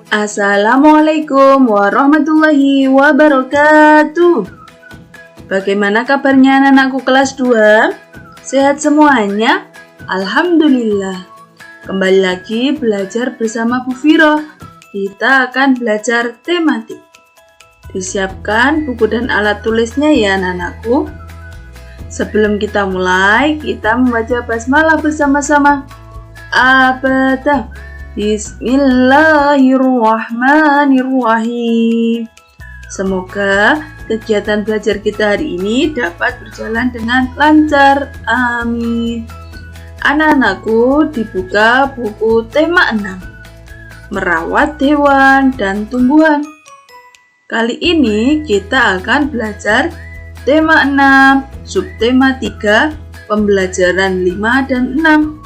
Assalamualaikum warahmatullahi wabarakatuh. Bagaimana kabarnya anak-anakku kelas 2? Sehat semuanya? Alhamdulillah. Kembali lagi belajar bersama Bu Viro. Kita akan belajar tematik. Disiapkan buku dan alat tulisnya ya anak-anakku. Sebelum kita mulai, kita membaca basmalah bersama-sama. Abada. Bismillahirrahmanirrahim. Semoga kegiatan belajar kita hari ini dapat berjalan dengan lancar. Amin. Anak-anakku, dibuka buku tema 6. Merawat hewan dan tumbuhan. Kali ini kita akan belajar tema 6, subtema 3, pembelajaran 5 dan 6.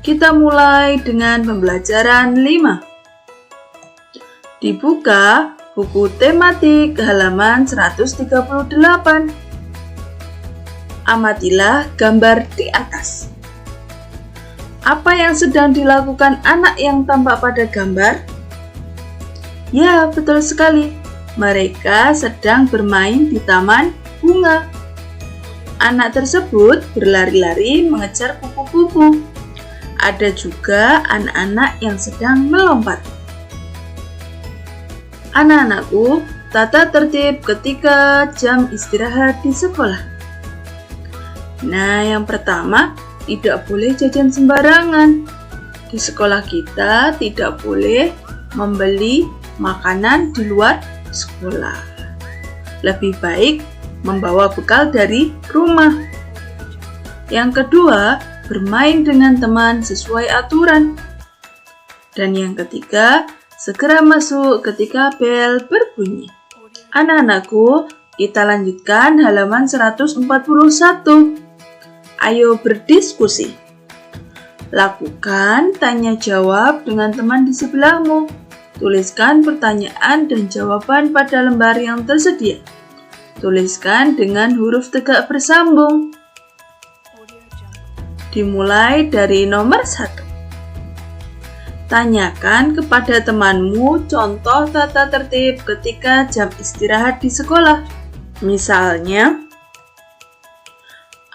Kita mulai dengan pembelajaran 5. Dibuka buku tematik halaman 138. Amatilah gambar di atas. Apa yang sedang dilakukan anak yang tampak pada gambar? Ya, betul sekali. Mereka sedang bermain di taman bunga. Anak tersebut berlari-lari mengejar kupu-kupu. Ada juga anak-anak yang sedang melompat. Anak-anakku, tata tertib ketika jam istirahat di sekolah. Nah, yang pertama, tidak boleh jajan sembarangan. Di sekolah kita tidak boleh membeli makanan di luar sekolah. Lebih baik membawa bekal dari rumah. Yang kedua, bermain dengan teman sesuai aturan. Dan yang ketiga, segera masuk ketika bel berbunyi. Anak-anakku, kita lanjutkan halaman 141. Ayo berdiskusi. Lakukan tanya jawab dengan teman di sebelahmu. Tuliskan pertanyaan dan jawaban pada lembar yang tersedia. Tuliskan dengan huruf tegak bersambung. Dimulai dari nomor 1. Tanyakan kepada temanmu contoh tata tertib ketika jam istirahat di sekolah. Misalnya,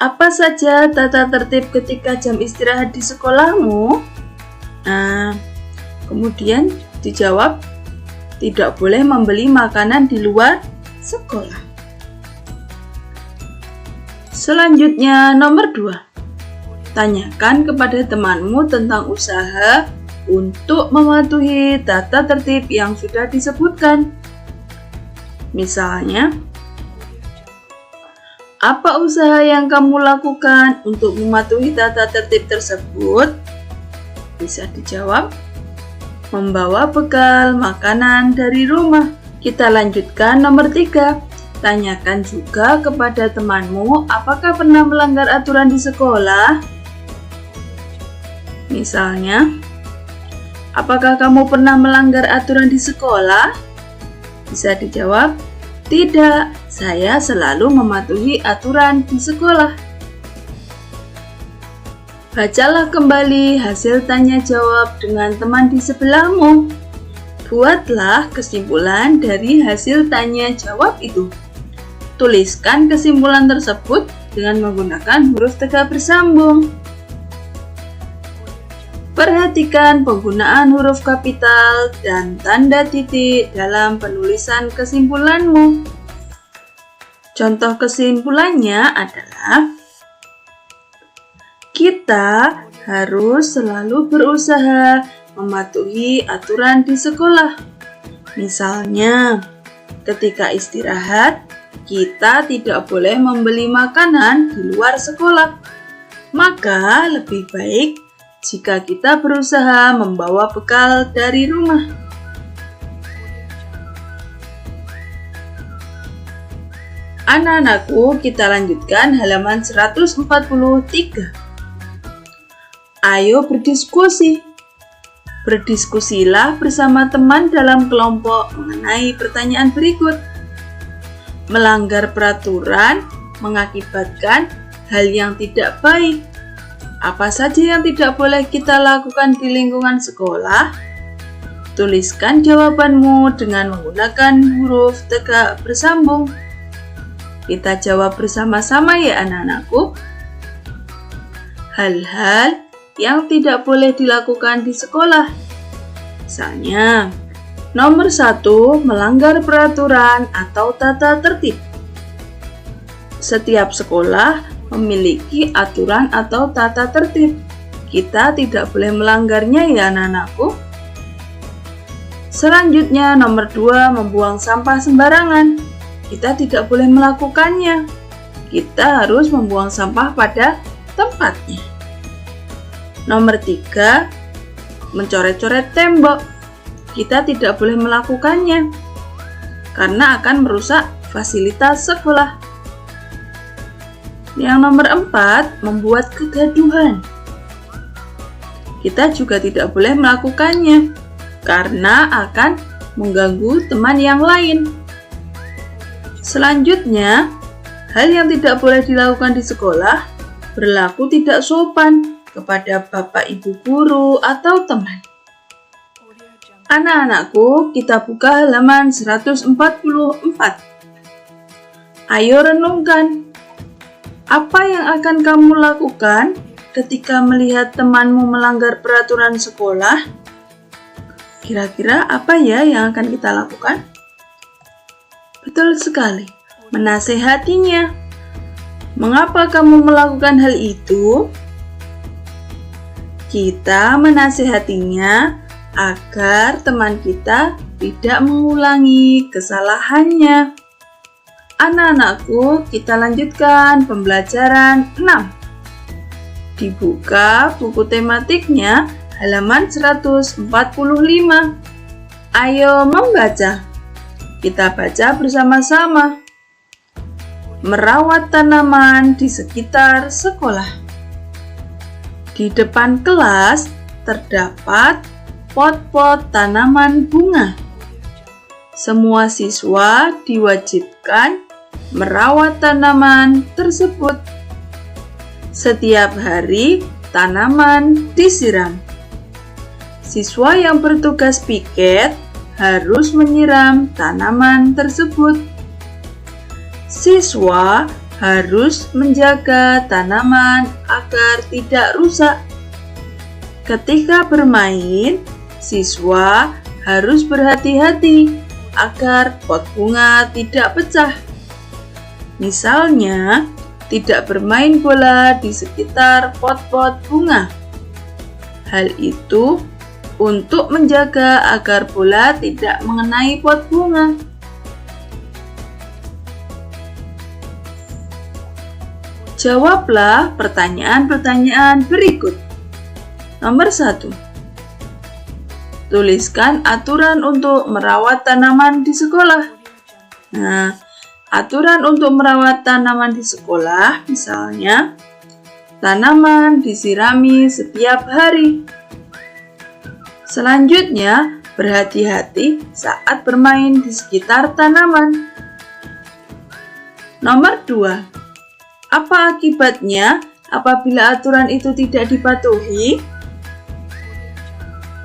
apa saja tata tertib ketika jam istirahat di sekolahmu? Kemudian dijawab, tidak boleh membeli makanan di luar sekolah. Selanjutnya nomor 2. Tanyakan kepada temanmu tentang usaha untuk mematuhi tata tertib yang sudah disebutkan. Misalnya, apa usaha yang kamu lakukan untuk mematuhi tata tertib tersebut? Bisa dijawab, membawa bekal makanan dari rumah. Kita lanjutkan nomor 3. Tanyakan juga kepada temanmu apakah pernah melanggar aturan di sekolah. Misalnya, apakah kamu pernah melanggar aturan di sekolah? Bisa dijawab, tidak, saya selalu mematuhi aturan di sekolah. Bacalah kembali hasil tanya jawab dengan teman di sebelahmu. Buatlah kesimpulan dari hasil tanya jawab itu. Tuliskan kesimpulan tersebut dengan menggunakan huruf tegak bersambung. Perhatikan penggunaan huruf kapital dan tanda titik dalam penulisan kesimpulanmu. Contoh kesimpulannya adalah, kita harus selalu berusaha mematuhi aturan di sekolah. Misalnya, ketika istirahat, kita tidak boleh membeli makanan di luar sekolah. Maka lebih baik jika kita berusaha membawa bekal dari rumah. Anak-anakku, kita lanjutkan halaman 143. Ayo berdiskusi. Berdiskusilah bersama teman dalam kelompok mengenai pertanyaan berikut. Melanggar peraturan mengakibatkan hal yang tidak baik. Apa saja yang tidak boleh kita lakukan di lingkungan sekolah? Tuliskan jawabanmu dengan menggunakan huruf tegak bersambung. Kita jawab bersama-sama ya anak-anakku. Hal-hal yang tidak boleh dilakukan di sekolah. Misalnya, nomor 1, melanggar peraturan atau tata tertib. Setiap sekolah memiliki aturan atau tata tertib. Kita tidak boleh melanggarnya ya anak-anakku. Selanjutnya nomor 2, membuang sampah sembarangan. Kita tidak boleh melakukannya. Kita harus membuang sampah pada tempatnya. Nomor 3, mencoret-coret tembok. Kita tidak boleh melakukannya karena akan merusak fasilitas sekolah. Yang nomor 4, membuat kegaduhan. Kita juga tidak boleh melakukannya karena akan mengganggu teman yang lain. Selanjutnya, hal yang tidak boleh dilakukan di sekolah berlaku tidak sopan kepada bapak ibu guru atau teman. Anak-anakku, kita buka halaman 144. Ayo renungkan. Apa yang akan kamu lakukan ketika melihat temanmu melanggar peraturan sekolah? Kira-kira apa ya yang akan kita lakukan? Betul sekali, menasehatinya. Mengapa kamu melakukan hal itu? Kita menasehatinya agar teman kita tidak mengulangi kesalahannya. Anak-anakku, kita lanjutkan pembelajaran 6. Dibuka buku tematiknya halaman 145. Ayo membaca. Kita baca bersama-sama. Merawat tanaman di sekitar sekolah. Di depan kelas terdapat pot-pot tanaman bunga. Semua siswa diwajibkan merawat tanaman tersebut. Setiap hari tanaman disiram. Siswa yang bertugas piket harus menyiram tanaman tersebut. Siswa harus menjaga tanaman agar tidak rusak. Ketika bermain, siswa harus berhati-hati agar pot bunga tidak pecah. Misalnya, tidak bermain bola di sekitar pot-pot bunga. Hal itu untuk menjaga agar bola tidak mengenai pot bunga. Jawablah pertanyaan-pertanyaan berikut. Nomor 1. Tuliskan aturan untuk merawat tanaman di sekolah. Nah, aturan untuk merawat tanaman di sekolah, misalnya, tanaman disirami setiap hari. Selanjutnya, berhati-hati saat bermain di sekitar tanaman. Nomor 2. Apa akibatnya apabila aturan itu tidak dipatuhi?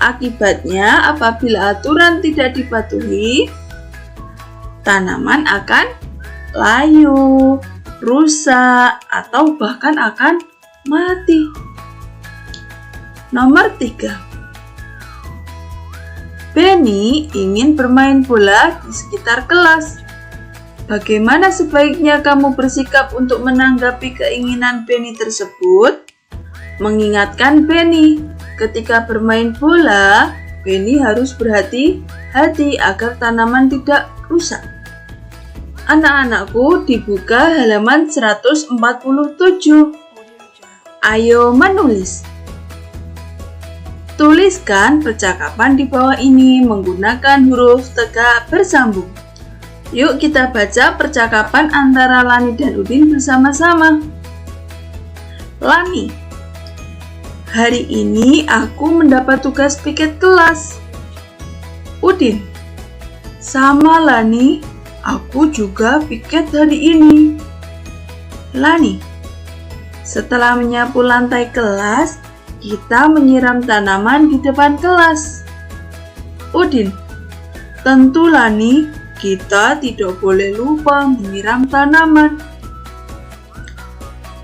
Akibatnya, apabila aturan tidak dipatuhi, tanaman akan layu, rusak, atau bahkan akan mati. Nomor 3. Benny ingin bermain bola di sekitar kelas. Bagaimana sebaiknya kamu bersikap untuk menanggapi keinginan Benny tersebut? Mengingatkan Benny, ketika bermain bola, Benny harus berhati-hati agar tanaman tidak rusak. Anak-anakku, dibuka halaman 147. Ayo menulis. Tuliskan percakapan di bawah ini menggunakan huruf tegak bersambung. Yuk kita baca percakapan antara Lani dan Udin bersama-sama. Lani, hari ini aku mendapat tugas piket kelas. Udin, sama Lani, aku juga piket hari ini. Lani, Setelah menyapu lantai kelas, kita menyiram tanaman di depan kelas. Udin, tentulah nih, kita tidak boleh lupa menyiram tanaman.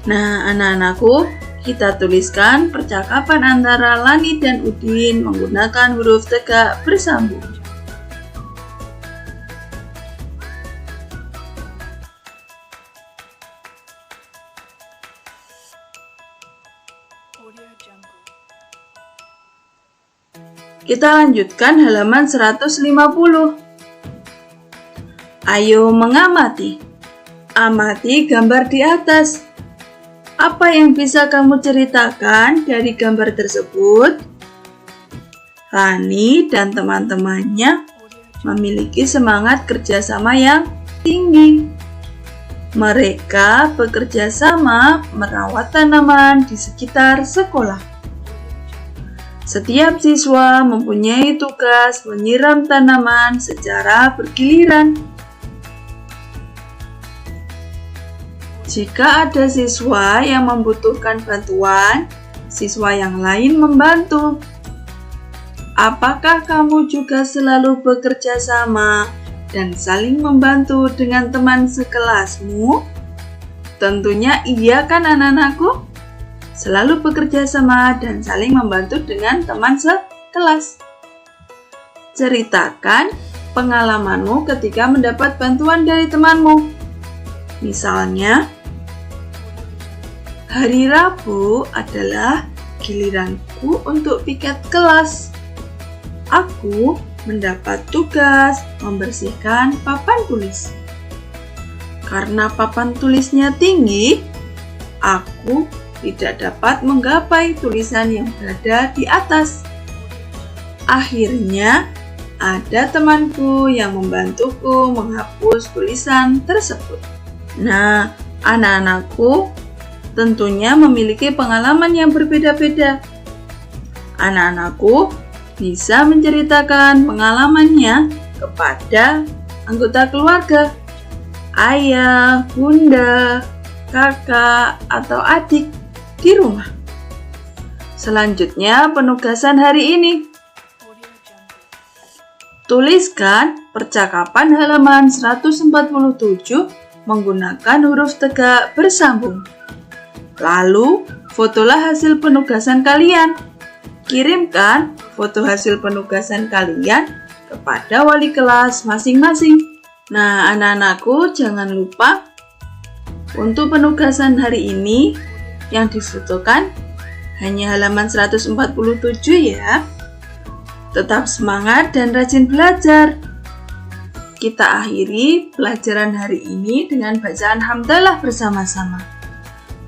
Nah, anak-anakku, kita tuliskan percakapan antara Lani dan Udin menggunakan huruf tegak bersambung. Kita lanjutkan halaman 150. Ayo mengamati. Amati gambar di atas. Apa yang bisa kamu ceritakan dari gambar tersebut? Lani dan teman-temannya memiliki semangat kerjasama yang tinggi. Mereka bekerja sama merawat tanaman di sekitar sekolah. Setiap siswa mempunyai tugas menyiram tanaman secara bergiliran. Jika ada siswa yang membutuhkan bantuan, siswa yang lain membantu. Apakah kamu juga selalu bekerja sama dan saling membantu dengan teman sekelasmu? Tentunya iya kan anak-anakku? Selalu bekerja sama dan saling membantu dengan teman sekelas. Ceritakan pengalamanmu ketika mendapat bantuan dari temanmu. Misalnya, hari Rabu adalah giliranku untuk piket kelas. Aku mendapat tugas membersihkan papan tulis. Karena papan tulisnya tinggi, aku tidak dapat menggapai tulisan yang berada di atas. Akhirnya, ada temanku yang membantuku menghapus tulisan tersebut. Nah, anak-anakku tentunya memiliki pengalaman yang berbeda-beda. Anak-anakku bisa menceritakan pengalamannya kepada anggota keluarga, ayah, bunda, kakak, atau adik di rumah. Selanjutnya, penugasan hari ini. Tuliskan percakapan halaman 147 menggunakan huruf tegak bersambung. Lalu, fotolah hasil penugasan kalian. Kirimkan foto hasil penugasan kalian kepada wali kelas masing-masing. Nah, anak-anakku, jangan lupa untuk penugasan hari ini yang difotokan hanya halaman 147 ya. Tetap semangat dan rajin belajar. Kita akhiri pelajaran hari ini dengan bacaan hamdalah bersama-sama.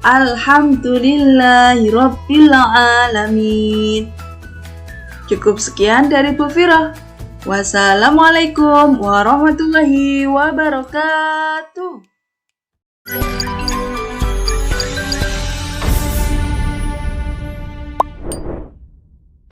Alhamdulillahirabbil alamin. Cukup sekian dari Bu Firah. Wassalamualaikum warahmatullahi wabarakatuh.